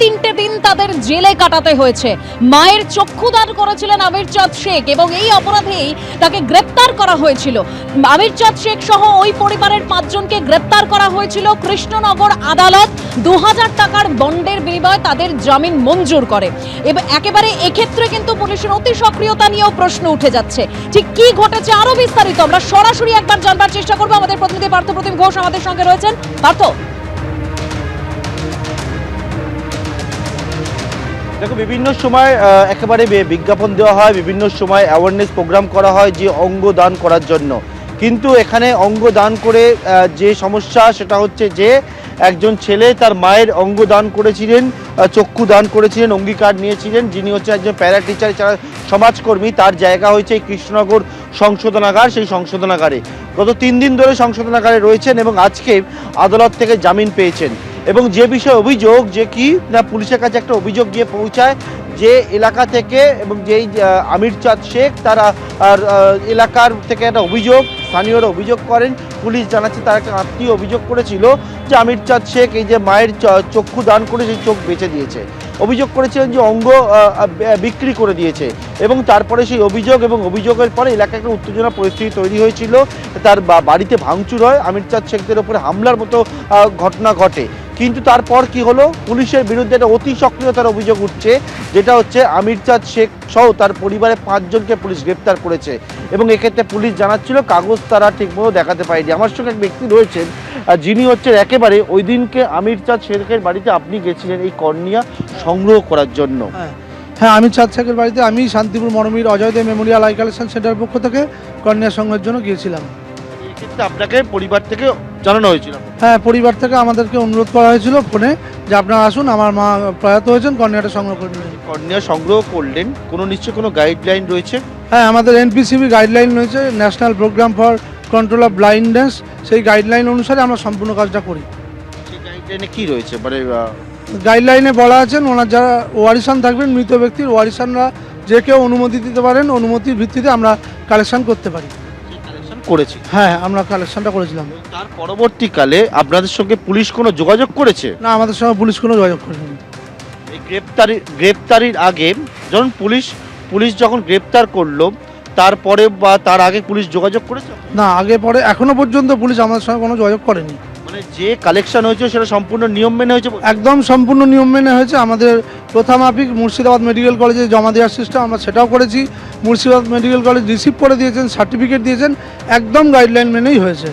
তিনটে দিন তাদের জেলে কাটাতে হয়েছে। মায়ের চক্ষুদান করেছিলেন আমির চাঁদ শেখ এবং এই অপরাধেই তাকে গ্রেপ্তার করা হয়েছিল। আমির চাঁদ শেখ সহ ওই পরিবারের 5 জনকে গ্রেপ্তার করা হয়েছিল কৃষ্ণনগর আদালত 2000 টাকার বন্ডের বিনিময়ে তাদের জামিন মঞ্জুর করে। এবং একেবারে এক্ষেত্রে কিন্তু পুলিশের অতি সক্রিয়তা নিয়েও প্রশ্ন উঠে যাচ্ছে। ঠিক কি ঘটেছে আরো বিস্তারিত আমরা সরাসরি একবার জানবার চেষ্টা করবো। আমাদের প্রতিনিধি পার্থপ্রতিম ঘোষ আমাদের সঙ্গে রয়েছেন। পার্থ, দেখো, বিভিন্ন সময় একেবারে বিজ্ঞাপন দেওয়া হয়, বিভিন্ন সময় অ্যাওয়ারনেস প্রোগ্রাম করা হয় যে অঙ্গ দান করার জন্য, কিন্তু এখানে অঙ্গ দান করে যে সমস্যা সেটা হচ্ছে যে একজন ছেলে তার মায়ের অঙ্গ দান করেছিলেন, চক্ষু দান করেছিলেন, অঙ্গীকার নিয়েছিলেন, যিনি হচ্ছে একজন প্যারা টিচার সমাজকর্মী। তার জায়গা হয়েছে এই কৃষ্ণনগর সংশোধনাগার। সেই সংশোধনাগারে গত 3 দিন ধরে সংশোধনাগারে রয়েছেন এবং আজকে আদালত থেকে জামিন পেয়েছেন। এবং যে বিষয়ে অভিযোগ যে কি না, পুলিশের কাছে একটা অভিযোগ গিয়ে পৌঁছায় যে এলাকা থেকে, এবং যেই আমির চাঁদ শেখ তারা এলাকার থেকে একটা অভিযোগ, স্থানীয়রা অভিযোগ করেন, পুলিশ জানাচ্ছে তার একটা আত্মীয় অভিযোগ করেছিল যে আমির চাঁদ শেখ এই যে মায়ের চক্ষু দান করে সেই চোখ বেঁচে দিয়েছে। অভিযোগ করেছিলেন যে অঙ্গ বিক্রি করে দিয়েছে এবং তারপরে সেই অভিযোগ এবং অভিযোগের পরে এলাকায় একটা উত্তেজনা পরিস্থিতি তৈরি হয়েছিল। তার বাড়িতে ভাঙচুর হয়, আমির চাঁদ শেখদের উপরে হামলার মতো ঘটনা ঘটে। কিন্তু তারপর কি হলো, পুলিশের বিরুদ্ধে একটা অতি সক্রিয়তার অভিযোগ উঠছে, যেটা হচ্ছে আমির চাঁদ শেখ সহ তার পরিবারের 5 জনকে পুলিশ গ্রেপ্তার করেছে এবং এক্ষেত্রে পুলিশ জানাচ্ছিল কাগজ তারা ঠিকমতো দেখাতে পারেনি। আমার সঙ্গে এক ব্যক্তি রয়েছেন যিনি হচ্ছেন একেবারে ওই দিনকে আমির চাঁদ শেখের বাড়িতে আপনি গেছিলেন এই কর্নিয়া সংগ্রহ করার জন্য। হ্যাঁ, আমির চাঁদ শেখের বাড়িতে আমি শান্তিপুর মরমীর অজয় দে মেমোরিয়াল আই কালেকশন সেন্টারের পক্ষ থেকে কর্নিয়া সংগ্রহের জন্য গিয়েছিলাম। এক্ষেত্রে আপনাকে পরিবার থেকে জানানো হয়েছিল? হ্যাঁ, পরিবার থেকে আমাদেরকে অনুরোধ করা হয়েছিল ফোনে যে আপনারা আসুন, আমার মা প্রয়াত হয়েছেন, কর্নিয়াটা সংগ্রহ করে নেবেন। কর্নিয়া সংগ্রহ করলেন, কোনো নিশ্চয়ই কোনো গাইডলাইন রয়েছে? হ্যাঁ, আমাদের এনপিসিবি গাইডলাইন রয়েছে, national programme for control of blindness. সেই গাইডলাইন অনুসারে আমরা সম্পূর্ণ কাজটা করি। সেই গাইডলাইনে কি রয়েছে? মানে গাইডলাইনে বলা আছেন ওনার যারা ওয়ারিসান থাকবেন, মৃত ব্যক্তির ওয়ারিসানরা যে কেউ অনুমতি দিতে পারেন, অনুমতির ভিত্তিতে আমরা কালেকশন করতে পারি। করেছি, হ্যাঁ, আমরা কালেকশনটা করেছিলাম। তার পরবর্তীকালে আপনাদের সঙ্গে পুলিশ কোনো যোগাযোগ করেছে? না, আমাদের সঙ্গে পুলিশ কোনো যোগাযোগ করেনি। এই গ্রেপ্তারির আগে যখন পুলিশ যখন গ্রেপ্তার করলো, তারপরে বা তার আগে পুলিশ যোগাযোগ করেছে? না, আগে পরে এখনো পর্যন্ত পুলিশ আমাদের সঙ্গে কোনো যোগাযোগ করেনি। মানে যে কালেকশন হয়েছে সেটা সম্পূর্ণ নিয়ম মেনে হয়েছে? একদম সম্পূর্ণ নিয়ম মেনে হয়েছে। আমাদের প্রথামাফিক মুর্শিদাবাদ মেডিকেল কলেজে জমা দেওয়ার সিস্টেম আমরা সেটাও করেছি। মুর্শিদাবাদ মেডিকেল কলেজ রিসিভ করে দিয়েছেন, সার্টিফিকেট দিয়েছেন, একদম গাইডলাইন মেনেই হয়েছে।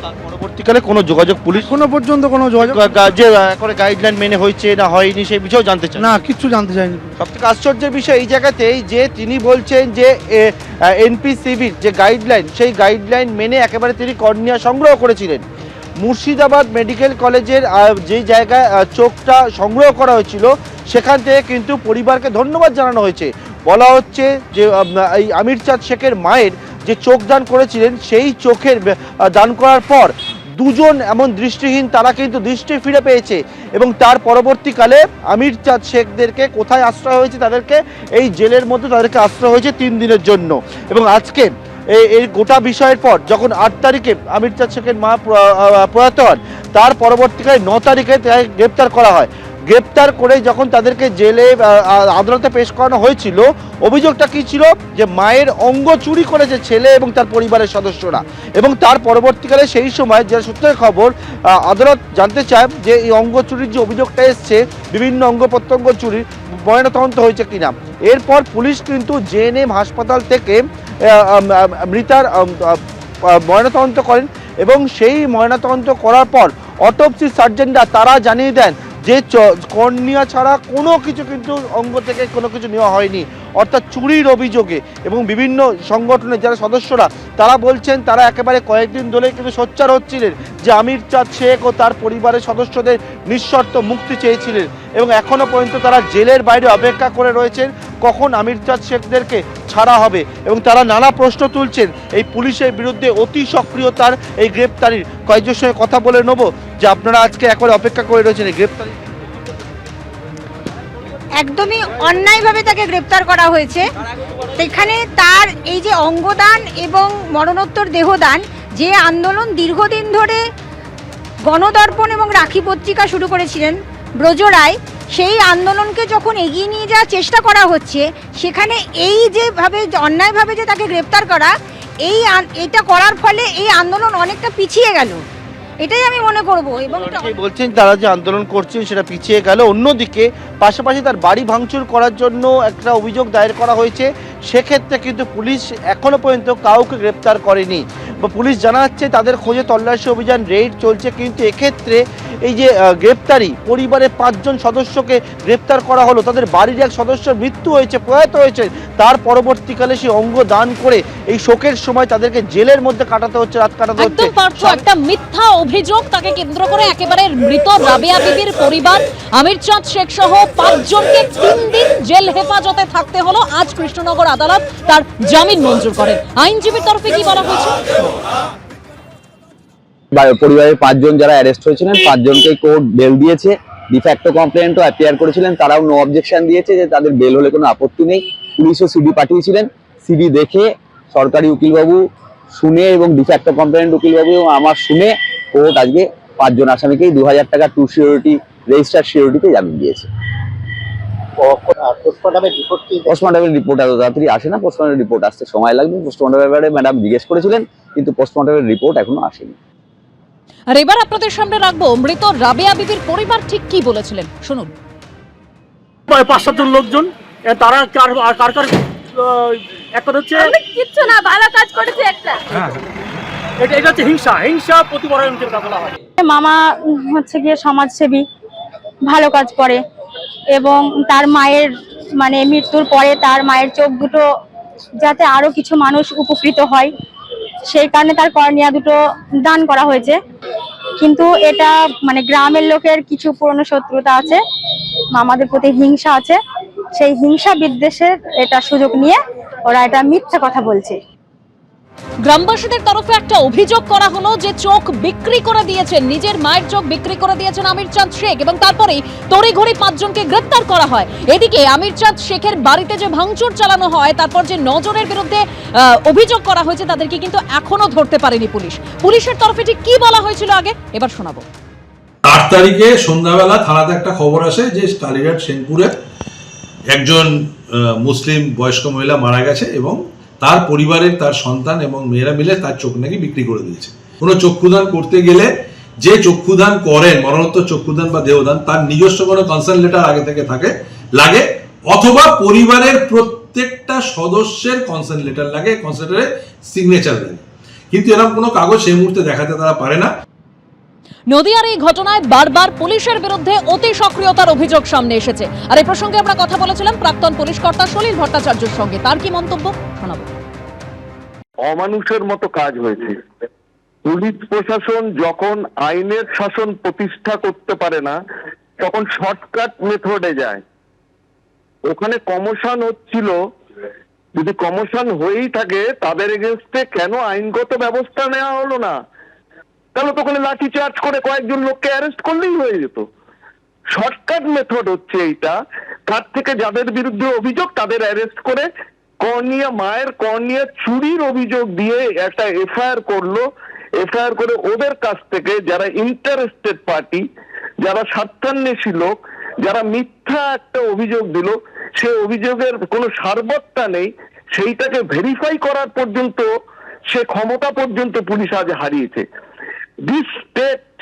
তার পরবর্তীকালে কোনো যোগাযোগ পুলিশ এখনো পর্যন্ত কোনো যোগাযোগ যে করে গাইডলাইন মেনে হয়েছে না হয়নি সেই বিষয়েও জানতে চান? না, কিচ্ছু জানতে চাইনি। সবথেকে আশ্চর্যের বিষয় এই জায়গাতেই যে তিনি বলছেন যে এনপিসিবির যে গাইডলাইন, সেই গাইডলাইন মেনে একেবারে তিনি কর্নিয়া সংগ্রহ করেছিলেন। মুর্শিদাবাদ মেডিকেল কলেজের যে জায়গায় চোখটা সংগ্রহ করা হয়েছিল সেখান থেকে কিন্তু পরিবারকে ধন্যবাদ জানানো হয়েছে। বলা হচ্ছে যে এই আমির চাঁদ শেখের মায়ের যে চোখ দান করেছিলেন, সেই চোখের দান করার পর 2 জন এমন দৃষ্টিহীন তারা কিন্তু দৃষ্টি ফিরে পেয়েছে এবং তার পরবর্তীকালে আমির চাঁদ শেখদেরকে কোথায় আশ্রয় হয়েছে, তাদেরকে এই জেলের মধ্যে তাদেরকে আশ্রয় হয়েছে 3 দিনের জন্য। এবং আজকে এই গোটা বিষয়ের পর যখন 8 তারিখে আমির চাঁদ শেখের মা প্রয়াত হন, তার পরবর্তীকালে 9 তারিখে গ্রেপ্তার করা হয়। গ্রেপ্তার করে যখন তাদেরকে জেলে আদালতে পেশ করানো হয়েছিল, অভিযোগটা কি ছিল যে মায়ের অঙ্গ চুরি করেছে ছেলে এবং তার পরিবারের সদস্যরা। এবং তার পরবর্তীকালে সেই সময় যে সূত্রে খবর, আদালত জানতে চায় যে এই অঙ্গ চুরির যে অভিযোগটা এসছে, বিভিন্ন অঙ্গ প্রত্যঙ্গ চুরির ময়নাতদন্ত হয়েছে কিনা। এরপর পুলিশ কিন্তু জেএনএম হাসপাতাল থেকে মৃতার ময়নাতদন্ত করেন এবং সেই ময়নাতদন্ত করার পর অটোপসি সার্জনরা তারা জানিয়ে দেন যে কর্নিয়া ছাড়া কোনো কিছু কিন্তু অঙ্গ থেকে কোনো কিছু নেওয়া হয়নি, অর্থাৎ চুরির অভিযোগে। এবং বিভিন্ন সংগঠনের যারা সদস্যরা তারা বলছেন তারা একেবারে কয়েকদিন ধরে কিন্তু সোচ্চার হচ্ছিলেন যে আমির চাঁদ শেখ ও তার পরিবারের সদস্যদের নিঃশর্ত মুক্তি চেয়েছিলেন এবং এখনও পর্যন্ত তারা জেলের বাইরে অপেক্ষা করে রয়েছেন কখন আমির চাঁদ শেখদেরকে ছাড়া হবে। এবং তারা নানা প্রশ্ন তুলছেন এই পুলিশের বিরুদ্ধে অতি সক্রিয়তার এই গ্রেপ্তারির। কয়েকজনের সঙ্গে কথা বলে নেব যে আপনারা আজকে একবারে অপেক্ষা করে রয়েছেন এই গ্রেপ্তারি। একদমই অন্যায়ভাবে তাকে গ্রেপ্তার করা হয়েছে। সেখানে তার এই যে অঙ্গদান এবং মরণোত্তর দেহদান যে আন্দোলন দীর্ঘদিন ধরে গণদর্পণ এবং রাখি পত্রিকা শুরু করেছিলেন ব্রজ রায়, সেই আন্দোলনকে যখন এগিয়ে নিয়ে যাওয়ার চেষ্টা করা হচ্ছে, সেখানে এই যেভাবে অন্যায়ভাবে যে তাকে গ্রেপ্তার করা, এটা করার ফলে এই আন্দোলন অনেকটা পিছিয়ে গেল, এটাই আমি মনে করব। এবং বলছেন তারা যে আন্দোলন করছেন সেটা পিছিয়ে গেল। অন্যদিকে পাশাপাশি তার বাড়ি ভাঙচুর করার জন্য একটা অভিযোগ দায়ের করা হয়েছে, সেক্ষেত্রে কিন্তু পুলিশ এখনো পর্যন্ত কাউকে গ্রেপ্তার করেনি বা পুলিশ জানাচ্ছে তাদের খোঁজে তল্লাশি অভিযান রেড চলছে। কিন্তু এক্ষেত্রে এই যে গ্রেপ্তারি, পরিবারের 5 জন সদস্যকে গ্রেপ্তার করা হলো, তাদের বাড়ির এক সদস্যের মৃত্যু হয়েছে, প্রয়াত হয়েছে, তার পরবর্তীকালে সেই অঙ্গ দান করে এই শোকের সময় তাদেরকে জেলের মধ্যে কাটাতে হচ্ছে, রাত কাটাতে হচ্ছে। একদম পার্থ, একটা মিথ্যা অভিযোগ, তাকে কেন্দ্র করে একেবারে মৃত রাবেয়া বিবির পরিবার আমির চাঁদ শেখ সহ 5 জনকে 3 দিন জেল হেফাজতে থাকতে হলো। আজ কৃষ্ণনগর আদালত তার জামিন মঞ্জুর করেন। আইনজীবীর তরফে কি বলা হয়েছে? পরিবারের 5 জন যারা অ্যারেস্ট হয়েছিলেন 5 জনকে কোর্ট বেল দিয়েছে। ডিফ্যাক্টো কমপ্লেন্টও অ্যাপিয়ার করেছিলেন, তারাও নো অবজেকশন দিয়েছে যে তাদের বেল হলে কোনো আপত্তি নেই। পুলিশও সিডি পাঠিয়েছিলেন, সিডি দেখে সরকারি উকিলবাবু শুনে এবং ডিফ্যাক্টো কমপ্লেন্ট উকিলবাবু আমার শুনে কোর্ট আজকে 5 জন আসামিকেই 2000 টাকা টু সিওরিটি রেজিস্টার সিওরিটিতে জামিন দিয়েছে। পোস্টমর্টমের রিপোর্ট এত তাড়াতাড়ি আসে না, পোস্টমর্টমের রিপোর্ট আসতে সময় লাগবে। পোস্টমর্টমের ব্যাপারে ম্যাডাম জিজ্ঞেস করেছিলেন, কিন্তু পোস্টমর্টমের রিপোর্ট এখনো আসেনি। আর এবার আপনাদের সামনে রাখবো মৃত রাবেয়া বিবির পরিবার ঠিক কি বলেছিলেন, শুনুন। 5-7 জন লোকজন, তারা কার এক কথা হচ্ছে কিচ্ছু না, ভালো কাজ করেছে একটা। এটা হচ্ছে হিংসা প্রতিপরায়ণকে বলা হয়। মামা হচ্ছে গিয়ে সমাজসেবী, ভালো কাজ করে এবং তার মায়ের মানে মৃত্যুর পরে তার মায়ের চোখ দুটো যাতে আরো কিছু মানুষ উপকৃত হয় সেই কারণে তার কর্নিয়া দুটো দান করা হয়েছে। কিন্তু এটা মানে গ্রামের লোকের কিছু পুরনো শত্রুতা আছে, মামাদের প্রতি হিংসা আছে, সেই হিংসা বিদ্বেষের এটা সুযোগ নিয়ে ওরা এটা মিথ্যা কথা বলছে। গ্রামবাসীদের তরফে একটা অভিযোগ করা হলো যে চোখ বিক্রি করে দিয়েছেন, নিজের মায়ের চোখ বিক্রি করে দিয়েছেন আমির চাঁদ শেখ এবং তারপরেই তড়িঘড়ি 5 জনকে গ্রেপ্তার করা হয়। এদিকে আমির চাঁদ শেখের বাড়িতে যে ভাঙচুর চালানো হয়, তারপর যে 9 জনের বিরুদ্ধে অভিযোগ করা হয়েছে, তাদেরকে কিন্তু এখনো ধরতে পারেনি পুলিশ। পুলিশের তরফে ঠিক কি বলা হয়েছিল আগে এবার শোনাবো। 8 তারিখে সন্ধ্যাবেলা থানাতে একটা খবর আসে যে কালীঘাট সেনপুরে একজন মুসলিম বয়স্ক মহিলা মারা গেছে এবং তার পরিবারের তার সন্তান এবং মেয়েরা মিলে তার চোখ নাকি বিক্রি করে দিয়েছে। কোনো চক্ষুদান করতে গেলে যে চক্ষুদান করেন, মরণোত্তর চক্ষুদান বা দেহদান, তার নিজস্ব কোনো কনসার্ন লেটার আগে থেকে লাগে, অথবা পরিবারের প্রত্যেকটা সদস্যের কনসার্ন লেটার লাগে, কনসার্ন লেটারে সিগনেচার লাগে। কিন্তু এরকম কোনো কাগজ সেই মুহূর্তে দেখাতে তারা পারে না। নদিয়ার এই ঘটনায় বারবার পুলিশের বিরুদ্ধে অতি সক্রিয়তার অভিযোগ সামনে এসেছে। আর এই প্রসঙ্গে আমরা কথা বলেছিলাম প্রাক্তন পুলিশ কর্তা সলিল ভট্টাচার্যের সঙ্গে, তার কি মন্তব্য শোনাবো। অমানুষের মতো কাজ হয়েছে। পুলিশ প্রশাসন যখন আইনের শাসন প্রতিষ্ঠা করতে পারে না, তখন শর্টকাট মেথডে যায়। ওখানে কমিশন হচ্ছিল, যদি কমিশন হয়েই থাকে তাদের এগেনস্টে কেন আইনগত ব্যবস্থা নেওয়া হলো না? তাহলে তো ওখানে লাঠি চার্জ করে কয়েকজন লোককে অ্যারেস্ট করলেই হয়ে যেত। শর্টকাট মেথড হচ্ছে এইটা। তার থেকে যাদের বিরুদ্ধে অভিযোগ তাদের অ্যারেস্ট করে মায়ের কর্নিয়া চুরির অভিযোগ দিয়ে একটা এফআইআর করলো। এফআইআর করে ওদের কাছ থেকে যারা ইন্টারেস্টেড পার্টি, যারা স্বার্থান্বেষী লোক, যারা মিথ্যা একটা অভিযোগ দিল, সে অভিযোগের কোনো সারবত্তা নেই, সেইটাকে ভেরিফাই করার পর্যন্ত সে ক্ষমতা পর্যন্ত পুলিশ আজ হারিয়েছে। This state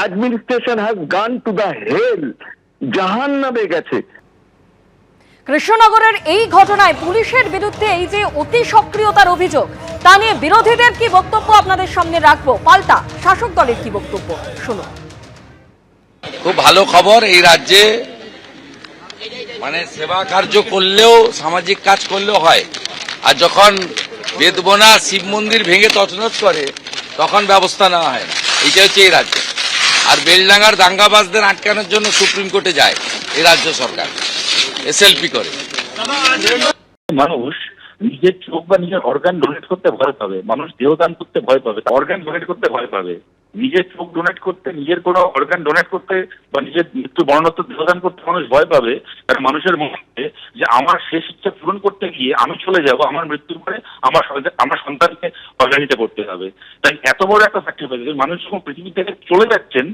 administration has gone to the hell, জাহান্নামে গেছে। কৃষ্ণনগরের এই ঘটনায় পুলিশের বিরুদ্ধে এই যে অতি সক্রিয়তার অভিযোগ, তা নিয়ে বিরোধীদের কি বক্তব্য আপনাদের সামনে রাখবো, পাল্টা শাসক দলের কি বক্তব্য শুনুন। খুব ভালো খবর, এই রাজ্যে মানে সেবা কার্য করলেও সামাজিক কাজ করলেও হয়, আর যখন বেদবনা শিব মন্দির ভেঙে তছনছ করে তখন ব্যবস্থা নেওয়া হয় না। এইটা হচ্ছে এই রাজ্য। আর বেলডাঙ্গার দাঙ্গাবাজদের আটকানোর জন্য সুপ্রিম কোর্টে যায় এই রাজ্য সরকার, এসএলপি করে। মানুষ নিজের চোখ বা নিজের অর্গান ডোনেট করতে ভয় পাবে, মানুষ দেহদান করতে ভয় পাবে, অর্গান ডোনেট করতে ভয় পাবে। নিজের চোখ ডোনেট করতে, নিজের কোনো অর্গান ডোনেট করতে বা নিজের মৃত্যু মরণোত্তর দেহদান করতে মানুষ ভয় পাবে, কারণ মানুষের মনে যে আমার শেষ ইচ্ছা পূরণ করতে গিয়ে আমি চলে যাব, আমার মৃত্যুর পরে আমার সন্তানকে অর্গানিতে করতে হবে। তাই এত বড় একটা স্যাক্রিফাইস, মানুষ যখন পৃথিবী থেকে চলে যাচ্ছেন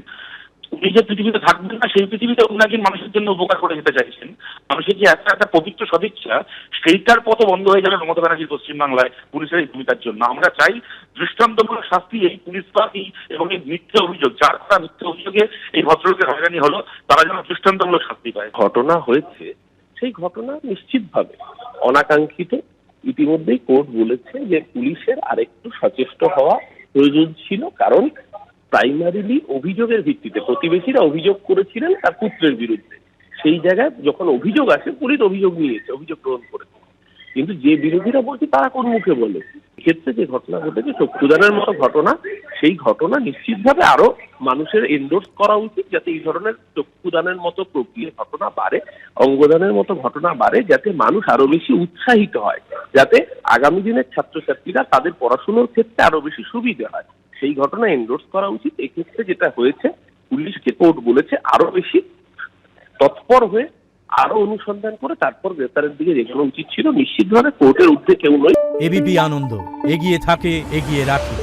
উনি যে পৃথিবীতে থাকবেন না, সেই পৃথিবীতে উনি একজন মানুষের জন্য উপকার করে যেতে চাইছেন। মানুষের যে একটা পবিত্র সদিচ্ছা, সেইটার পথ বন্ধ হয়ে যাবে মমতা ব্যানার্জির পশ্চিমবাংলায় পুলিশের এই ভূমিকার জন্য। আমরা চাই দৃষ্টান্তমূলক শাস্তি এই পুলিশ বাহিনী এবং এই মিথ্যে অভিযোগ, যার তারা মিথ্যে অভিযোগে এই ভদ্রলোকের হয়রানি হলো, তারা যেন দৃষ্টান্তমূলক শাস্তি পায়। ঘটনা হয়েছে, সেই ঘটনা নিশ্চিতভাবে অনাকাঙ্ক্ষিত। ইতিমধ্যেই কোর্ট বলেছে যে পুলিশের আরেকটু সচেষ্ট হওয়া প্রয়োজন ছিল, কারণ প্রাইমারিলি অভিযোগের ভিত্তিতে প্রতিবেশীরা অভিযোগ করেছিলেন তার পুত্রের বিরুদ্ধে। সেই জায়গায় যখন অভিযোগ আসে, পুলিশ অভিযোগ নিয়েছে, অভিযোগ গ্রহণ করেছে, কিন্তু যে বিরোধীরা বলছে তারা কোন মুখে বলে। ক্ষেত্রে যে ঘটনা ঘটেছে চক্ষুদানের মতো ঘটনা, সেই ঘটনা নিশ্চিতভাবে আরো মানুষের এন্ডোর্স করা উচিত, যাতে এই ধরনের চক্ষুদানের মতো প্রক্রিয়া ঘটনা বাড়ে, অঙ্গদানের মতো ঘটনা বাড়ে, যাতে মানুষ আরো বেশি উৎসাহিত হয়, যাতে আগামী দিনের ছাত্রছাত্রীরা তাদের পড়াশোনার ক্ষেত্রে আরো বেশি সুবিধা হয়। সেই ঘটনা এন্ডোর্স করা উচিত। এক্ষেত্রে যেটা হয়েছে, পুলিশকে কোর্ট বলেছে আরো বেশি তৎপর হয়ে আরো অনুসন্ধান করে তারপর গ্রেপ্তারের দিকে এগোনো উচিত ছিল। নিশ্চিতভাবে কোর্টের ঊর্ধ্বে কেউ নয়। এবিপি আনন্দ, এগিয়ে থাকে, এগিয়ে রাখে।